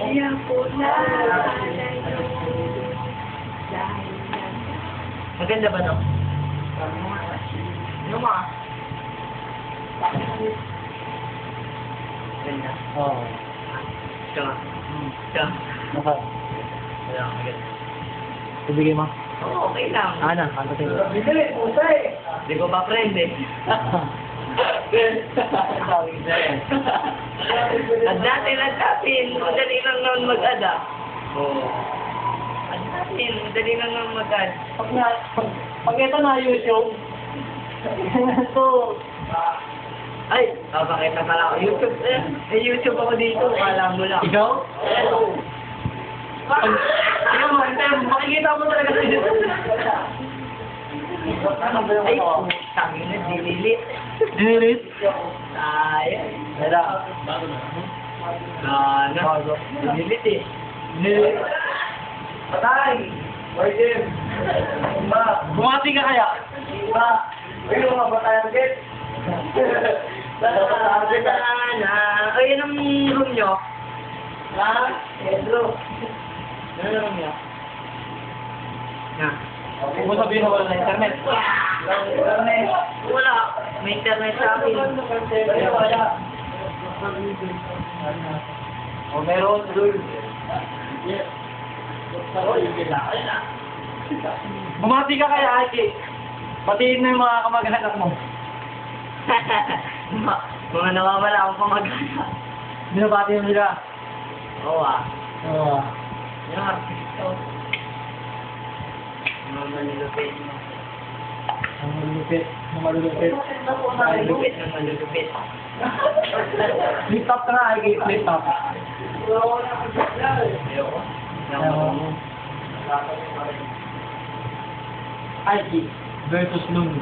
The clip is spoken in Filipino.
Kaya po na. Maganda ba to? Ano mo ah? Ganda. Oo. Ito nga. Ito. Naka. Wala, maganda. Ibigay mo. Oo, okay lang. Ana, kanto tayo. Hindi ko pa friend eh. Ad natin. Madali lang naman mag-ada. Oo. Ad natin, madali lang naman mag-ad. Pag ito na YouTube, ito, Ay, papakita pala ako. YouTube eh. May YouTube ako dito. Alam mo lang. ikaw? Ano mo, makikita mo talaga sa YouTube. Ay, tangin na, dililit. Dinilit? Sayang. Wala. Dililit eh. Dinilit? Patay! Pwede! Bumati ka kaya? Uy, mga batayan din! Ay, yun ang room nyo. Ha? Pedro! Ano ang room nyo? Na. Huwag mo sabihin na wala na internet. Wala. May internet sa akin. Wala. O meron, Lul. Bumati ka kaya, Aki. Batiin mo yung mga kamag-anak mo. Mga nawawala akong pamagana. Binabati mo sila. Oo ah. Oo. Yung artista. Mga malulupit mo. Ang malulupit. Ang malulupit. Malulupit na malulupit. Flip top ka nga, Aki. Flip top. Ayoko. Ayoko. Aki versus Lung.